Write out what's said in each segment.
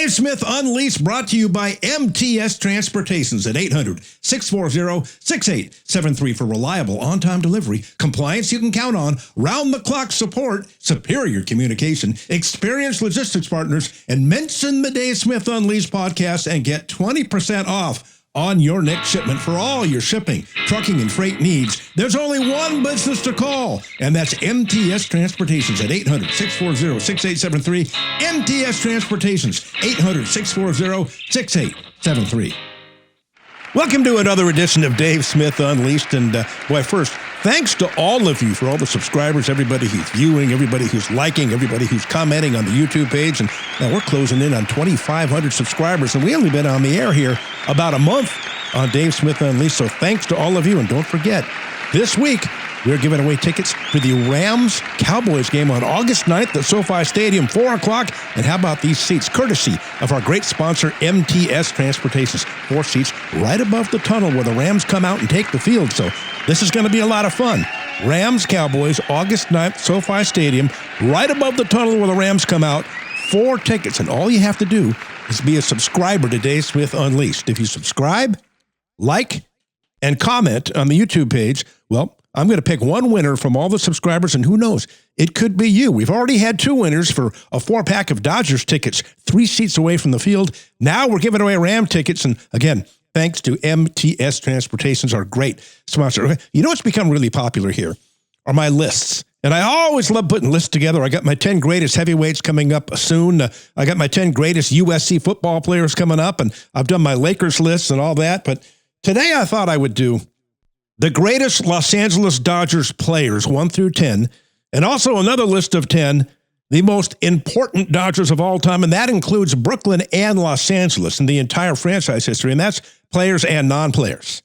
Dave Smith Unleashed, brought to you by MTS Transportations at 800-640-6873 for reliable on-time delivery, compliance you can count on, round-the-clock support, superior communication, experienced logistics partners, and mention the Dave Smith Unleashed podcast and get 20% off on your next shipment for all your shipping, trucking, and freight needs. There's only one business to call, and that's MTS Transportations at 800-640-6873. MTS Transportations, 800-640-6873. Welcome to another edition of Dave Smith Unleashed. And first, thanks to all of you for all the subscribers, everybody who's viewing, everybody who's liking, everybody who's commenting on the YouTube page. And now we're closing in on 2,500 subscribers, and we only been on the air here about a month on Dave Smith Unleashed. So thanks to all of you. And don't forget, this week, we're giving away tickets for the Rams-Cowboys game on August 9th at SoFi Stadium, 4 o'clock. And how about these seats, courtesy of our great sponsor, MTS Transportations. 4 seats right above the tunnel where the Rams come out and take the field. So this is going to be a lot of fun. Rams-Cowboys, August 9th, SoFi Stadium, right above the tunnel where the Rams come out. 4 tickets, and all you have to do is be a subscriber to Dave Smith Unleashed. If you subscribe, like, and comment on the YouTube page, well, I'm going to pick one winner from all the subscribers, and who knows, it could be you. We've already had 2 winners for a 4-pack of Dodgers tickets, 3 seats away from the field. Now we're giving away Ram tickets, and again, thanks to MTS Transportations, our great sponsor. You know what's become really popular here are my lists, and I always love putting lists together. I got my 10 greatest heavyweights coming up soon. I got my 10 greatest USC football players coming up, and I've done my Lakers lists and all that, but today I thought I would do the greatest Los Angeles Dodgers players, 1 through 10, and also another list of 10, the most important Dodgers of all time, and that includes Brooklyn and Los Angeles in the entire franchise history, and that's players and non-players.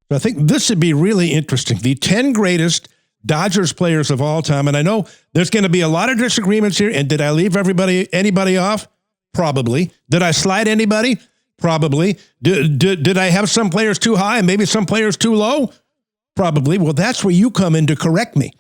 So I think this would be really interesting. The 10 greatest Dodgers players of all time, and I know there's going to be a lot of disagreements here, and did I leave anybody off? Probably. Did I slide anybody? Probably. Did I have some players too high and maybe some players too low? Probably. Well, that's where you come in to correct me.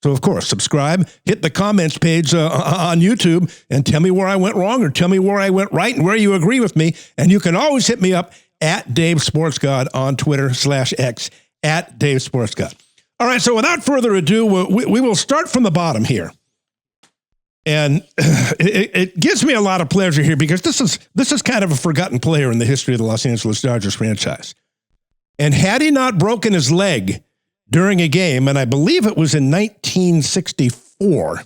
So, of course, subscribe, hit the comments page on YouTube, and tell me where I went wrong or tell me where I went right and where you agree with me. And you can always hit me up at Dave SportsGod on Twitter/X, at Dave SportsGod. All right, so without further ado, we will start from the bottom here. And it gives me a lot of pleasure here because this is kind of a forgotten player in the history of the Los Angeles Dodgers franchise. And had he not broken his leg during a game, and I believe it was in 1964,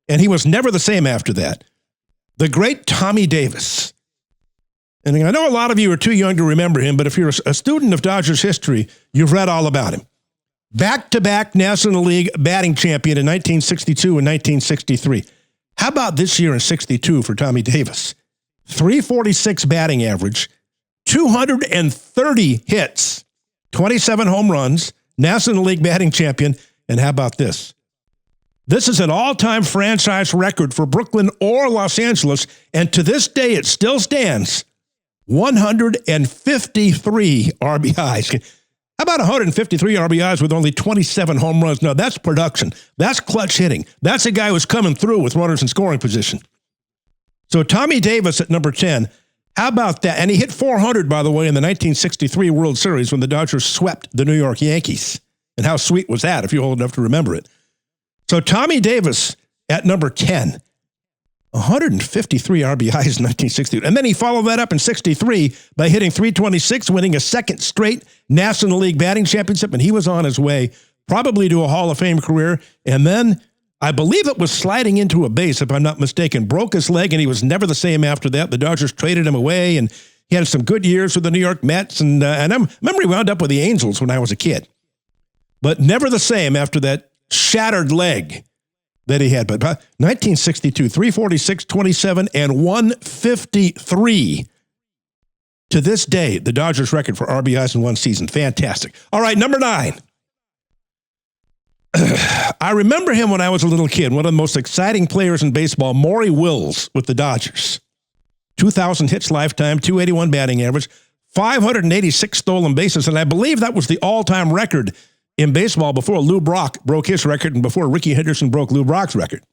and he was never the same after that, the great Tommy Davis. And I know a lot of you are too young to remember him, but if you're a student of Dodgers history, you've read all about him. Back-to-back National League batting champion in 1962 and 1963. How about this year in 62 for Tommy Davis? 346 batting average, 230 hits, 27 home runs, National League batting champion, and how about this? This is an all-time franchise record for Brooklyn or Los Angeles, and to this day it still stands, 153 RBIs. How about 153 RBIs with only 27 home runs? No, that's production. That's clutch hitting. That's a guy who's coming through with runners in scoring position. So Tommy Davis at number 10, how about that? And he hit 400, by the way, in the 1963 World Series when the Dodgers swept the New York Yankees. And how sweet was that, if you're old enough to remember it? So Tommy Davis at number 10, 153 RBIs in 1960. And then he followed that up in 63 by hitting 326, winning a second straight National League batting championship. And he was on his way probably to a Hall of Fame career. And then I believe it was sliding into a base, if I'm not mistaken, broke his leg, and he was never the same after that. The Dodgers traded him away, and he had some good years with the New York Mets. And I remember he wound up with the Angels when I was a kid. But never the same after that shattered leg that he had. But 1962, 346, 27, and 153. To this day, the Dodgers record for RBIs in one season. Fantastic. All right, number 9. I remember him when I was a little kid, one of the most exciting players in baseball, Maury Wills with the Dodgers. 2,000 hits lifetime, 281 batting average, 586 stolen bases, and I believe that was the all-time record in baseball before Lou Brock broke his record and before Ricky Henderson broke Lou Brock's record.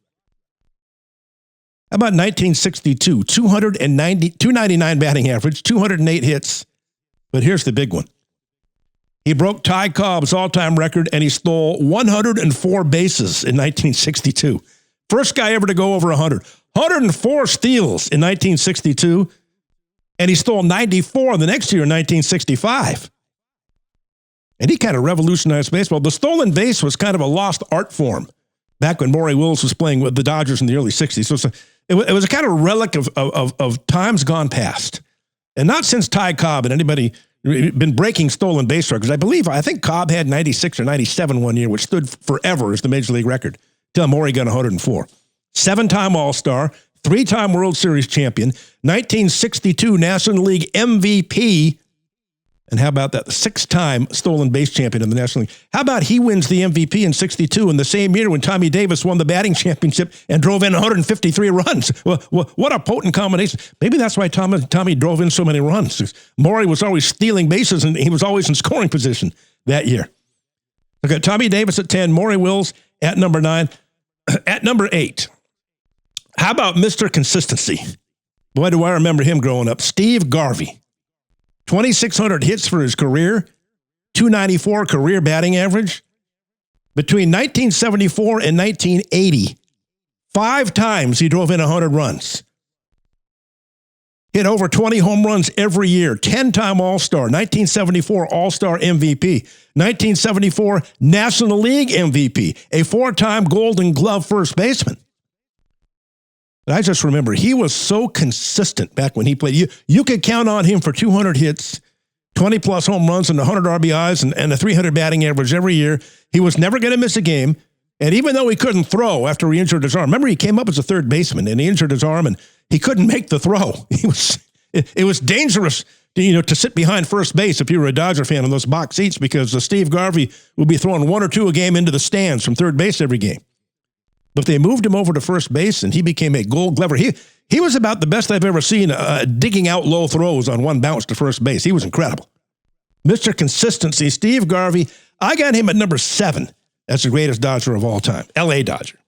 How about 1962? 299 batting average, 208 hits. But here's the big one. He broke Ty Cobb's all-time record, and he stole 104 bases in 1962. First guy ever to go over 100. 104 steals in 1962, and he stole 94 the next year in 1965. And he kind of revolutionized baseball. The stolen base was kind of a lost art form back when Maury Wills was playing with the Dodgers in the early 60s. So it was a kind of relic of times gone past. And not since Ty Cobb had anybody been breaking stolen base records. I think Cobb had 96 or 97 one year, which stood forever as the Major League record, till Maury got 104. 7-time All-Star, 3-time World Series champion, 1962 National League MVP, and how about that? The 6-time stolen base champion in the National League. How about he wins the MVP in 62 in the same year when Tommy Davis won the batting championship and drove in 153 runs? Well, what a potent combination. Maybe that's why Tommy drove in so many runs. Maury was always stealing bases, and he was always in scoring position that year. Look at Tommy Davis at 10, Maury Wills at number 9. At number 8, how about Mr. Consistency? Boy, do I remember him growing up. Steve Garvey. 2,600 hits for his career, 294 career batting average. Between 1974 and 1980, 5 times he drove in 100 runs. Hit over 20 home runs every year, 10-time All-Star, 1974 All-Star MVP, 1974 National League MVP, a 4-time Golden Glove first baseman. And I just remember he was so consistent back when he played. You could count on him for 200 hits, 20-plus home runs, and 100 RBIs, and a 300 batting average every year. He was never going to miss a game. And even though he couldn't throw after he injured his arm, remember he came up as a third baseman, and he injured his arm, and he couldn't make the throw. It was dangerous, to sit behind first base if you were a Dodger fan in those box seats, because Steve Garvey would be throwing 1 or 2 a game into the stands from third base every game. But they moved him over to first base, and he became a Gold Glover. He was about the best I've ever seen digging out low throws on one bounce to first base. He was incredible. Mr. Consistency, Steve Garvey. I got him at number 7. That's the greatest Dodger of all time, L.A. Dodger.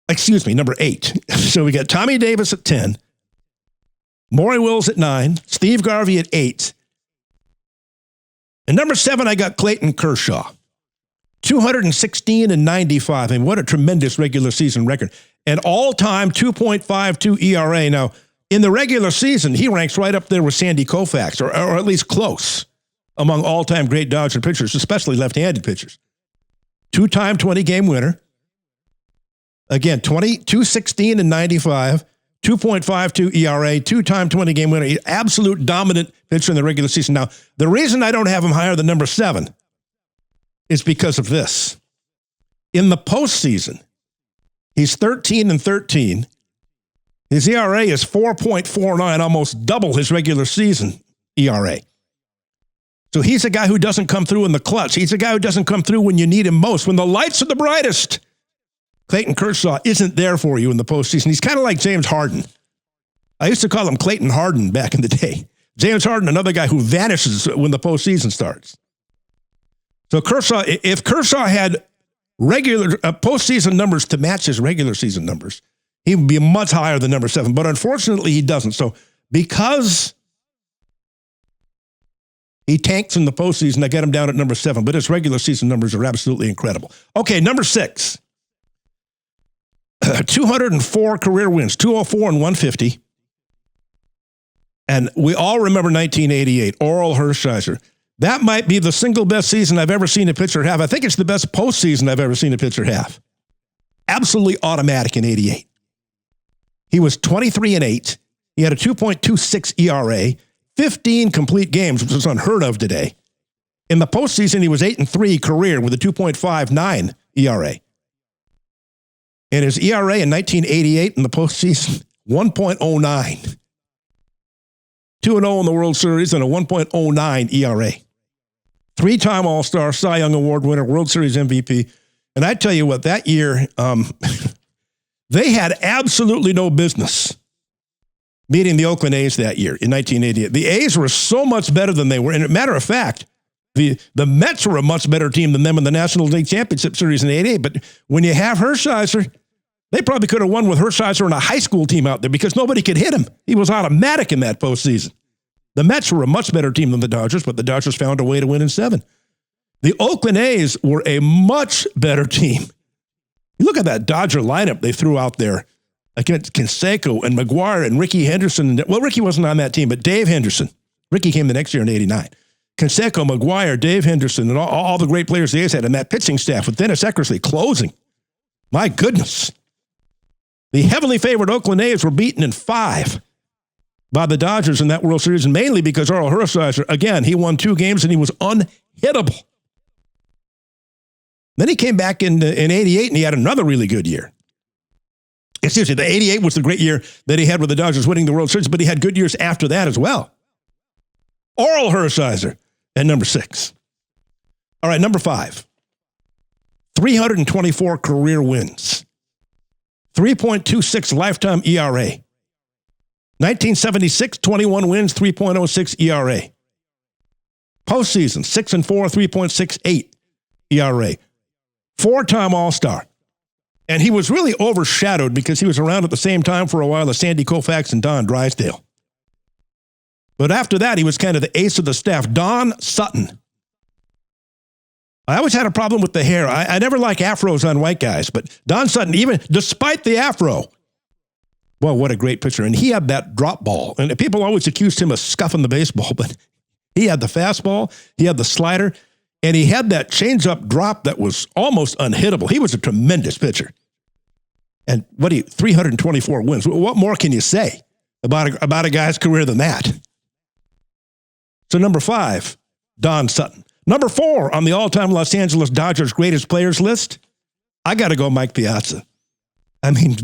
Excuse me, number 8. So we got Tommy Davis at 10, Maury Wills at 9, Steve Garvey at 8. And number 7, I got Clayton Kershaw. 216 and 95. I mean, what a tremendous regular season record. An all-time 2.52 ERA. Now, in the regular season, he ranks right up there with Sandy Koufax, or at least close, among all-time great Dodger pitchers, especially left-handed pitchers. 2-time 20-game winner. Again, 216 and 95, 2.52 ERA, 2-time 20-game winner. Absolute dominant pitcher in the regular season. Now, the reason I don't have him higher than number 7 is because of this. In the postseason, he's 13 and 13. His ERA is 4.49, almost double his regular season ERA. So he's a guy who doesn't come through in the clutch. He's a guy who doesn't come through when you need him most. When the lights are the brightest, Clayton Kershaw isn't there for you in the postseason. He's kind of like James Harden. I used to call him Clayton Harden back in the day. James Harden, another guy who vanishes when the postseason starts. So Kershaw, if Kershaw had regular postseason numbers to match his regular season numbers, he would be much higher than number 7. But unfortunately, he doesn't. So because he tanks in the postseason, I get him down at number 7. But his regular season numbers are absolutely incredible. Okay, number 6. 204 career wins, 204 and 150. And we all remember 1988, Oral Hershiser. That might be the single best season I've ever seen a pitcher have. I think it's the best postseason I've ever seen a pitcher have. Absolutely automatic in 88. He was 23 and 8. He had a 2.26 ERA, 15 complete games, which is unheard of today. In the postseason, he was 8 and 3 career with a 2.59 ERA. And his ERA in 1988 in the postseason, 1.09. 2-0 in the World Series and a 1.09 ERA. 3-time All-Star, Cy Young Award winner, World Series MVP. And I tell you what, that year, they had absolutely no business beating the Oakland A's that year in 1988. The A's were so much better than they were. And as a matter of fact, the Mets were a much better team than them in the National League Championship Series in 88. But when you have Hershiser, They probably could have won with Hershiser and a high school team out there because nobody could hit him. He was automatic in that postseason. The Mets were a much better team than the Dodgers, but the Dodgers found a way to win in 7. The Oakland A's were a much better team. You look at that Dodger lineup they threw out there against Canseco and McGuire and Ricky Henderson. Well, Ricky wasn't on that team, but Dave Henderson. Ricky came the next year in 89. Canseco, McGuire, Dave Henderson, and all the great players the A's had in that pitching staff with Dennis Eckersley closing. My goodness. The heavily favored Oakland A's were beaten in 5 by the Dodgers in that World Series, and mainly because Orel Hershiser, again, he won 2 games and he was unhittable. Then he came back in 88 and he had another really good year. Excuse me, the 88 was the great year that he had with the Dodgers winning the World Series, but he had good years after that as well. Orel Hershiser at number 6. All right, number 5. 324 career wins. 3.26 lifetime ERA. 1976, 21 wins, 3.06 ERA. Postseason, 6-4, 3.68 ERA. 4-time All-Star. And he was really overshadowed because he was around at the same time for a while as Sandy Koufax and Don Drysdale. But after that, he was kind of the ace of the staff. Don Sutton. I always had a problem with the hair. I never liked afros on white guys, but Don Sutton, even despite the afro, well, what a great pitcher. And he had that drop ball. And people always accused him of scuffing the baseball, but he had the fastball, he had the slider, and he had that changeup drop that was almost unhittable. He was a tremendous pitcher. And 324 wins. What more can you say about a guy's career than that? So number 5, Don Sutton. Number 4 on the all-time Los Angeles Dodgers greatest players list, I got to go Mike Piazza. I mean,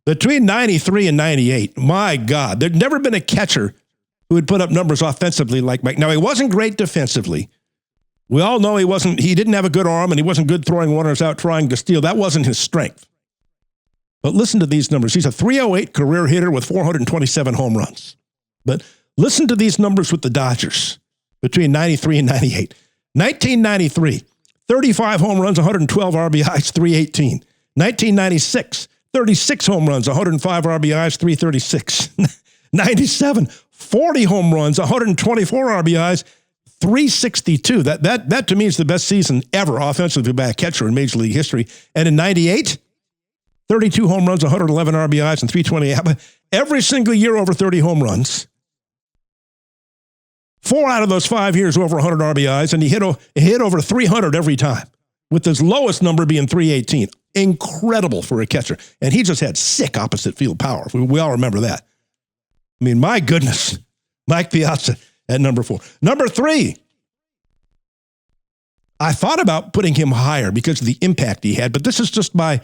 between 93 and 98, my God, there'd never been a catcher who would put up numbers offensively like Mike. Now, he wasn't great defensively. We all know he didn't have a good arm and he wasn't good throwing runners out trying to steal. That wasn't his strength. But listen to these numbers. He's a 308 career hitter with 427 home runs. But listen to these numbers with the Dodgers between 93 and 98. 1993, 35 home runs, 112 RBIs, 318. 1996, 36 home runs, 105 RBIs, 336. 97, 40 home runs, 124 RBIs, 362. That to me is the best season ever offensively by a catcher in Major League history. And in 98, 32 home runs, 111 RBIs, and 328. Every single year over 30 home runs. 4 out of those 5 years over 100 RBIs, and he hit over 300 every time, with his lowest number being 318. Incredible for a catcher. And he just had sick opposite field power. We all remember that. I mean, my goodness. Mike Piazza at number 4. Number 3. I thought about putting him higher because of the impact he had, but this is just by,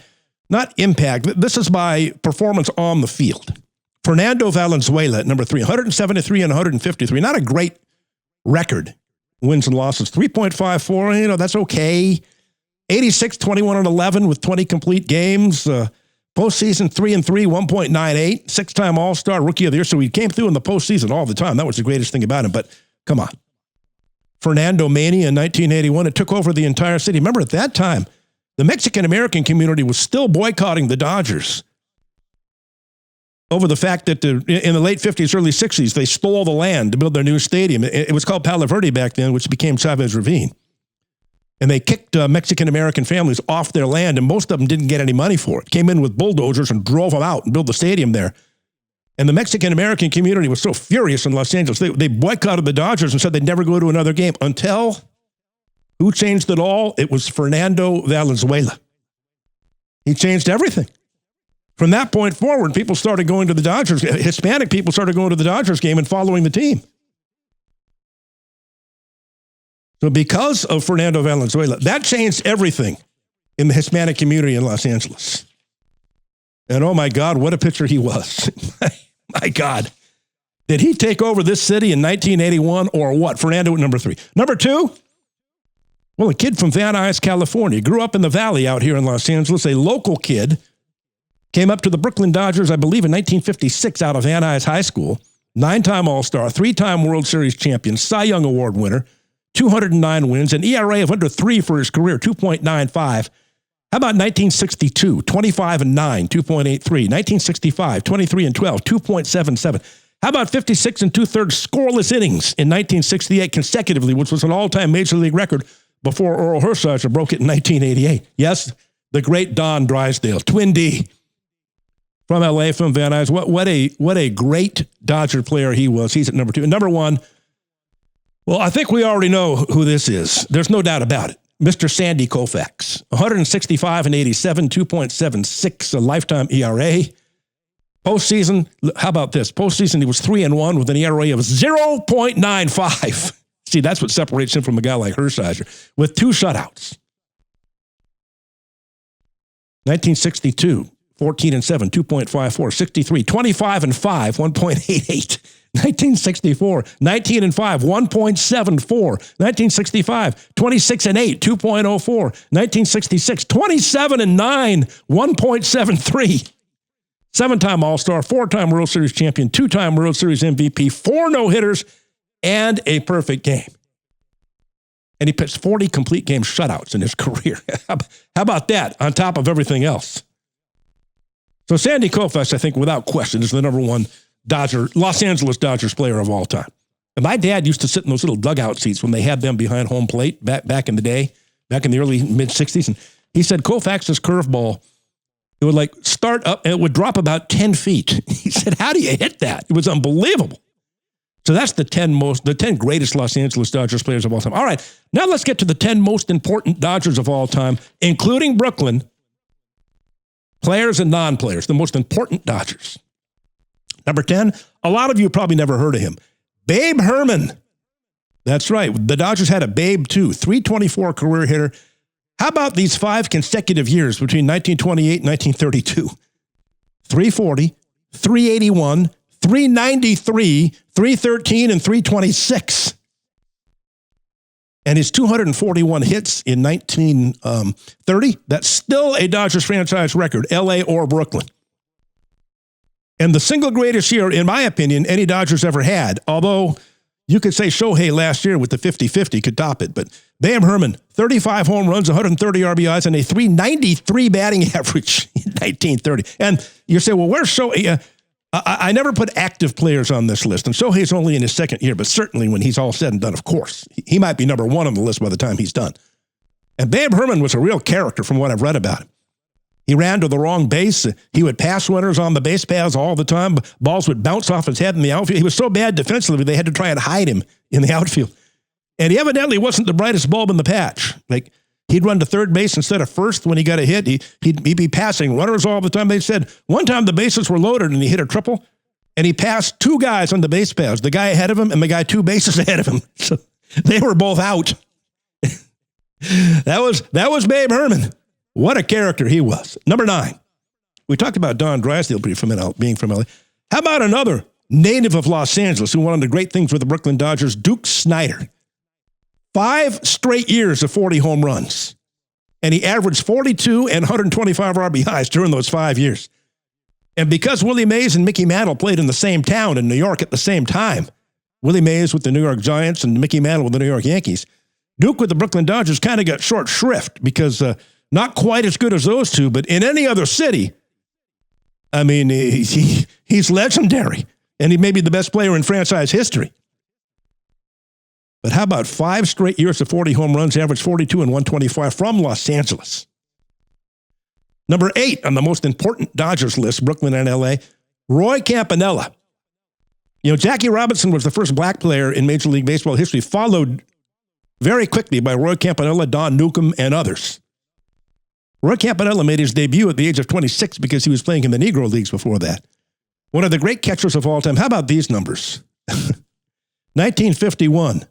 not impact, this is by performance on the field. Fernando Valenzuela at number 3, 173 and 153. Not a great record, wins and losses. 3.54, that's okay. 86, 21 and 11 with 20 complete games. Postseason 3-3, 1.98. 6-time All-Star, Rookie of the Year. So he came through in the postseason all the time. That was the greatest thing about him. But come on. Fernando Mania in 1981. It took over the entire city. Remember, at that time, the Mexican-American community was still boycotting the Dodgers over the fact that in the late 50s, early 60s, they stole the land to build their new stadium. It was called Palo Verde back then, which became Chavez Ravine. And they kicked Mexican-American families off their land, and most of them didn't get any money for it. Came in with bulldozers and drove them out and built the stadium there. And the Mexican-American community was so furious in Los Angeles, they boycotted the Dodgers and said they'd never go to another game until, who changed it all? It was Fernando Valenzuela. He changed everything. From that point forward, people started going to the Dodgers. Hispanic people started going to the Dodgers game and following the team. So because of Fernando Valenzuela, that changed everything in the Hispanic community in Los Angeles. And oh my God, what a pitcher he was. My God. Did he take over this city in 1981 or what? Fernando at number 3. Number 2, well, a kid from Van Nuys, California. Grew up in the Valley out here in Los Angeles, a local kid. Came up to the Brooklyn Dodgers, I believe, in 1956 out of Van Nuys High School. 9-time All-Star, 3-time World Series champion, Cy Young Award winner, 209 wins, an ERA of under 3 for his career, 2.95. How about 1962, 25 and 9, 2.83. 1965, 23 and 12, 2.77. How about 56 and 2/3 scoreless innings in 1968 consecutively, which was an all-time Major League record before Earl Hershiser broke it in 1988? Yes, the great Don Drysdale, Twin D, from L.A., from Van Nuys. What a great Dodger player he was. He's at number 2. And number 1, well, I think we already know who this is. There's no doubt about it. Mr. Sandy Koufax, 165 and 87, 2.76, a lifetime ERA. Postseason, how about this? Postseason, he was 3-1 with an ERA of 0.95. See, that's what separates him from a guy like Hershiser, with 2 shutouts. 1962, 14 and 7, 2.54. 63, 25 and 5, 1.88. 1964, 19 and 5, 1.74. 1965, 26 and 8, 2.04. 1966, 27 and 9, 1.73. 7-time All-Star, 4-time World Series champion, 2-time World Series MVP, 4 no-hitters, and a perfect game. And he pitched 40 complete game shutouts in his career. How about that, on top of everything else? So Sandy Koufax, I think, without question, is the number 1 Los Angeles Dodgers player of all time. And my dad used to sit in those little dugout seats when they had them behind home plate back in the day, back in the early mid-'60s. And he said Koufax's curveball, it would start up and it would drop about 10 feet. He said, how do you hit that? It was unbelievable. So that's the 10 greatest Los Angeles Dodgers players of all time. All right, now let's get to the 10 most important Dodgers of all time, including Brooklyn, players and non-players, the most important Dodgers. Number 10, a lot of you probably never heard of him. Babe Herman. That's right. The Dodgers had a Babe, too. .324 career hitter. How about these 5 consecutive years between 1928 and 1932? 340, 381, 393, 313, and 326. And his 241 hits in 1930, that's still a Dodgers franchise record, L.A. or Brooklyn. And the single greatest year, in my opinion, any Dodgers ever had, although you could say Shohei last year with the 50-50 could top it, but Bam Herman, 35 home runs, 130 RBIs, and a .393 batting average in 1930. And you say, well, where's Shohei? I never put active players on this list, and Shohei's only in his 2nd year, but certainly when he's all said and done, of course, he might be number 1 on the list by the time he's done. And Bam Herman was a real character from what I've read about him. He ran to the wrong base. He would pass runners on the base paths all the time. Balls would bounce off his head in the outfield. He was so bad defensively, they had to try and hide him in the outfield. And he evidently wasn't the brightest bulb in the patch. Like, he'd run to third base instead of first when he got a hit. He'd be passing runners all the time. They said one time the bases were loaded and he hit a triple, and he passed 2 guys on the base paths, the guy ahead of him and the guy 2 bases ahead of him. So they were both out. That was Babe Herman. What a character he was. Number 9. We talked about Don Drysdale being from LA. How about another native of Los Angeles who went on to great things with the Brooklyn Dodgers, Duke Snider. 5 straight years of 40 home runs. And he averaged 42 and 125 RBIs during those 5 years. And because Willie Mays and Mickey Mantle played in the same town in New York at the same time, Willie Mays with the New York Giants and Mickey Mantle with the New York Yankees, Duke with the Brooklyn Dodgers kind of got short shrift because not quite as good as those two, but in any other city, I mean, he's legendary, and he may be the best player in franchise history. But how about 5 straight years of 40 home runs, average 42 and 125 from Los Angeles? Number 8 on the most important Dodgers list, Brooklyn and L.A., Roy Campanella. You know, Jackie Robinson was the first black player in Major League Baseball history, followed very quickly by Roy Campanella, Don Newcomb, and others. Roy Campanella made his debut at the age of 26 because he was playing in the Negro Leagues before that. One of the great catchers of all time. How about these numbers? 1951,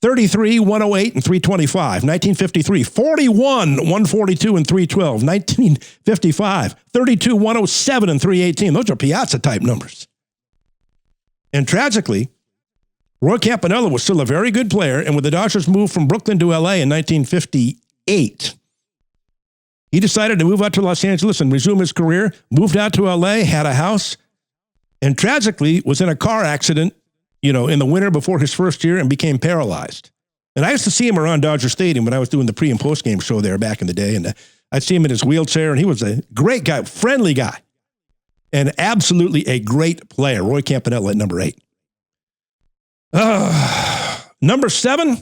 33, 108, and 325. 1953, 41, 142, and 312. 1955, 32, 107, and 318. Those are Piazza-type numbers. And tragically, Roy Campanella was still a very good player, and when the Dodgers moved from Brooklyn to L.A. in 1958, he decided to move out to Los Angeles and resume his career, moved out to L.A., had a house, and tragically was in a car accident, you know, in the winter before his first year and became paralyzed. And I used to see him around Dodger Stadium when I was doing the pre- and post-game show there back in the day, and I'd see him in his wheelchair, and he was a great guy, friendly guy, and absolutely a great player. Roy Campanella at number 8. Number 7,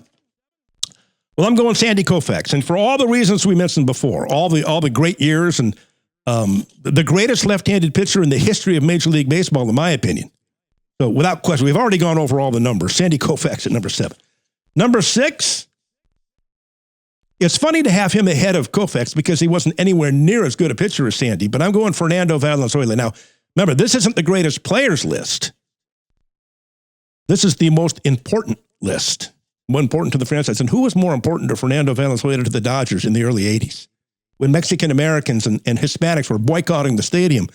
well, I'm going Sandy Koufax, and for all the reasons we mentioned before, all the great years, and the greatest left-handed pitcher in the history of Major League Baseball, in my opinion. So without question, we've already gone over all the numbers. Sandy Koufax at number 7. Number 6, it's funny to have him ahead of Koufax because he wasn't anywhere near as good a pitcher as Sandy, but I'm going Fernando Valenzuela. Now, remember, this isn't the greatest players list. This is the most important list, more important to the franchise. And who was more important to Fernando Valenzuela to the Dodgers in the early 80s? When Mexican Americans and Hispanics were boycotting the stadium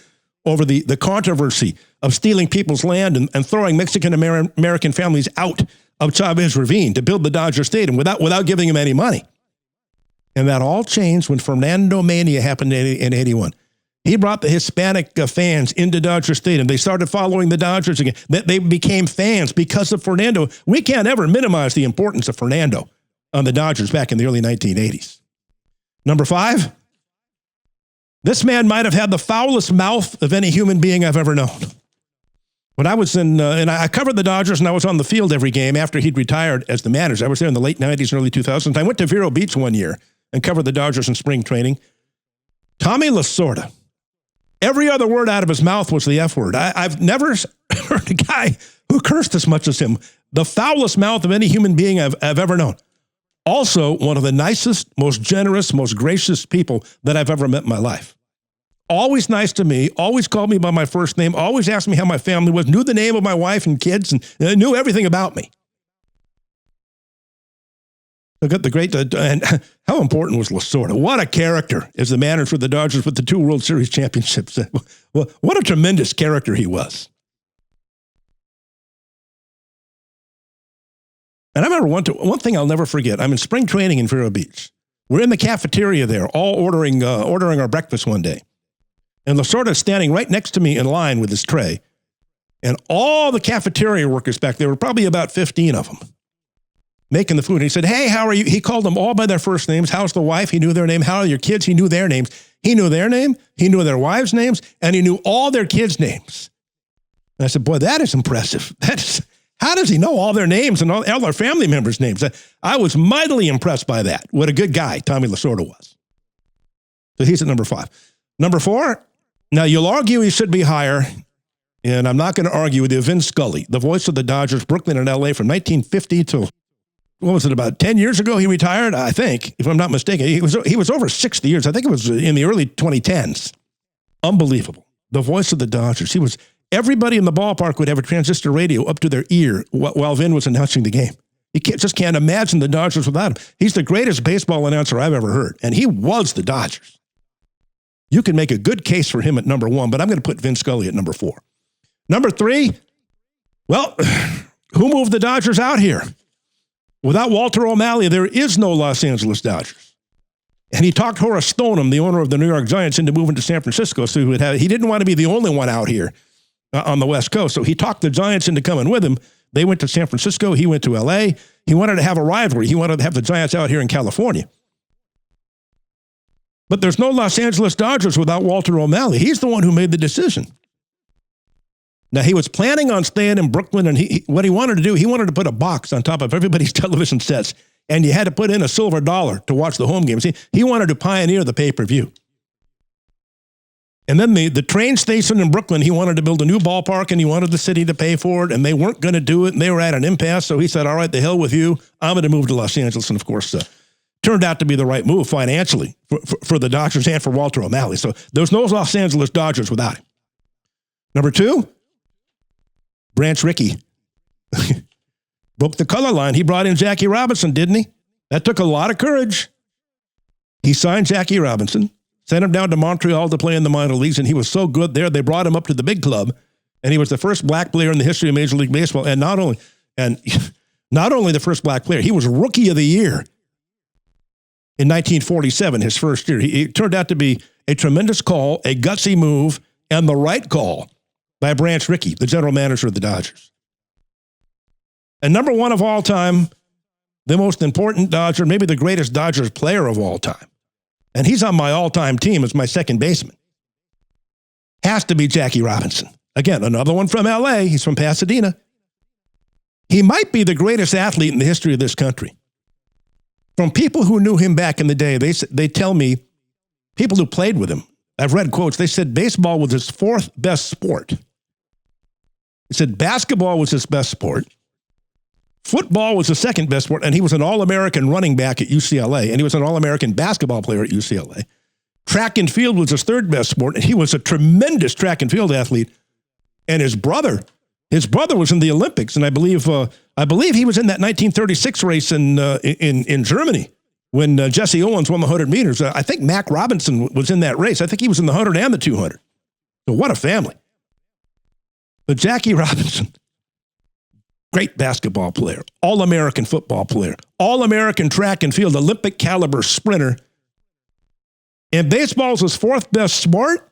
over the controversy of stealing people's land and throwing Mexican American families out of Chavez Ravine to build the Dodger Stadium without giving them any money. And that all changed when Fernando Mania happened in 81. He brought the Hispanic fans into Dodger Stadium. They started following the Dodgers again. They became fans because of Fernando. We can't ever minimize the importance of Fernando on the Dodgers back in the early 1980s. Number 5, this man might have had the foulest mouth of any human being I've ever known. When I was and I covered the Dodgers, and I was on the field every game after he'd retired as the manager. I was there in the late 90s and early 2000s. I went to Vero Beach one year and covered the Dodgers in spring training. Tommy Lasorda, every other word out of his mouth was the F word. I've never heard a guy who cursed as much as him. The foulest mouth of any human being I've ever known. Also, one of the nicest, most generous, most gracious people that I've ever met in my life. Always nice to me, always called me by my first name, always asked me how my family was, knew the name of my wife and kids, and knew everything about me. I got the great, and how important was Lasorda? What a character as the manager for the Dodgers with the 2 World Series championships. Well, what a tremendous character he was. And I remember one thing I'll never forget. I'm in spring training in Vero Beach. We're in the cafeteria there, all ordering our breakfast one day. And Lasorda's standing right next to me in line with his tray. And all the cafeteria workers back there, were probably about 15 of them, making the food. And he said, "Hey, how are you?" He called them all by their first names. How's the wife? He knew their name. How are your kids? He knew their names. He knew their name. He knew their wives' names. And he knew all their kids' names. And I said, boy, that is impressive. How does he know all their names and all their family members' names? I was mightily impressed by that. What a good guy Tommy Lasorda was. So he's at number 5. Number 4, now you'll argue he should be higher, and I'm not going to argue with you. Vin Scully, the voice of the Dodgers, Brooklyn and L.A. from 1950 till, what was it, about 10 years ago he retired, I think, if I'm not mistaken. He was over 60 years. I think it was in the early 2010s. Unbelievable. The voice of the Dodgers. Everybody in the ballpark would have a transistor radio up to their ear while Vin was announcing the game. You just can't imagine the Dodgers without him. He's the greatest baseball announcer I've ever heard, and he was the Dodgers. You can make a good case for him at number 1, but I'm going to put Vin Scully at number 4. Number 3, well, who moved the Dodgers out here? Without Walter O'Malley, there is no Los Angeles Dodgers. And he talked Horace Stoneham, the owner of the New York Giants, into moving to San Francisco, so he didn't want to be the only one out here on the West Coast. So he talked the Giants into coming with him. They went to San Francisco. He went to L.A. He wanted to have a rivalry. He wanted to have the Giants out here in California. But there's no Los Angeles Dodgers without Walter O'Malley. He's the one who made the decision. Now, he was planning on staying in Brooklyn, and what he wanted to do, he wanted to put a box on top of everybody's television sets, and you had to put in a silver dollar to watch the home games. He wanted to pioneer the pay-per-view. And then the train station in Brooklyn, he wanted to build a new ballpark, and he wanted the city to pay for it, and they weren't going to do it, and they were at an impasse, so he said, all right, the hell with you. I'm going to move to Los Angeles, and of course, turned out to be the right move financially for the Dodgers and for Walter O'Malley. So there's no Los Angeles Dodgers without him. Number 2, Branch Rickey. Broke the color line. He brought in Jackie Robinson, didn't he? That took a lot of courage. He signed Jackie Robinson, sent him down to Montreal to play in the minor leagues, and he was so good there, they brought him up to the big club, and he was the first black player in the history of Major League Baseball, and not only the first black player, he was Rookie of the Year in 1947, his first year. It turned out to be a tremendous call, a gutsy move, and the right call by Branch Rickey, the general manager of the Dodgers. And number 1 of all time, the most important Dodger, maybe the greatest Dodgers player of all time, and he's on my all-time team as my second baseman, has to be Jackie Robinson. Again, another one from L.A. He's from Pasadena. He might be the greatest athlete in the history of this country. From people who knew him back in the day, they tell me, people who played with him, I've read quotes, they said baseball was his fourth best sport. They said basketball was his best sport. Football was the second best sport, and he was an All-American running back at UCLA, and he was an All-American basketball player at UCLA. Track and field was his third best sport, and he was a tremendous track and field athlete. And his brother was in the Olympics, and I believe he was in that 1936 race in Germany when Jesse Owens won the 100 meters. I think Mac Robinson was in that race. I think he was in the 100 and the 200. So what a family. But Jackie Robinson, great basketball player, All-American football player, All-American track and field, Olympic caliber sprinter. And baseball's his fourth best sport.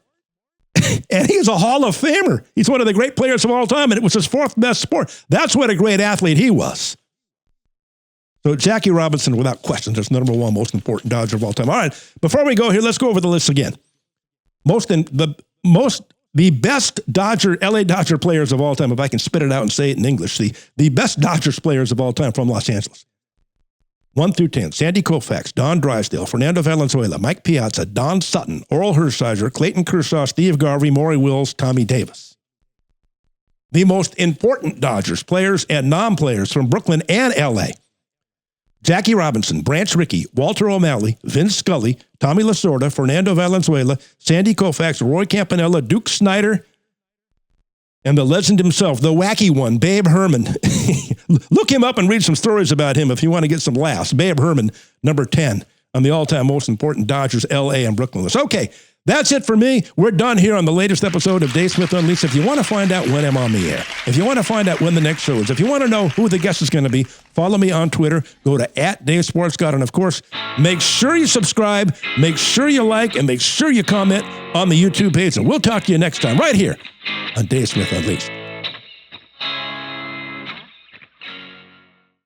And he's a Hall of Famer. He's one of the great players of all time, and it was his fourth best sport. That's what a great athlete he was. So Jackie Robinson, without question, is number one most important Dodger of all time. All right, before we go here, let's go over the list again. The best LA Dodger players of all time, if I can spit it out and say it in English, the best Dodgers players of all time from Los Angeles. 1 through 10, Sandy Koufax, Don Drysdale, Fernando Valenzuela, Mike Piazza, Don Sutton, Oral Hershiser, Clayton Kershaw, Steve Garvey, Maury Wills, Tommy Davis. The most important Dodgers players and non-players from Brooklyn and L.A. Jackie Robinson, Branch Rickey, Walter O'Malley, Vince Scully, Tommy Lasorda, Fernando Valenzuela, Sandy Koufax, Roy Campanella, Duke Snider, and the legend himself, the wacky one, Babe Herman. Look him up and read some stories about him if you want to get some laughs. Babe Herman, number 10 on the all-time most important Dodgers, L.A. and Brooklyn list. Okay, that's it for me. We're done here on the latest episode of Dave Smith Unleashed. If you want to find out when I'm on the air, if you want to find out when the next show is, if you want to know who the guest is going to be, follow me on Twitter. Go to @DaveSportsGod. And, of course, make sure you subscribe, make sure you like, and make sure you comment on the YouTube page. And we'll talk to you next time right here on Dave Smith Unleashed.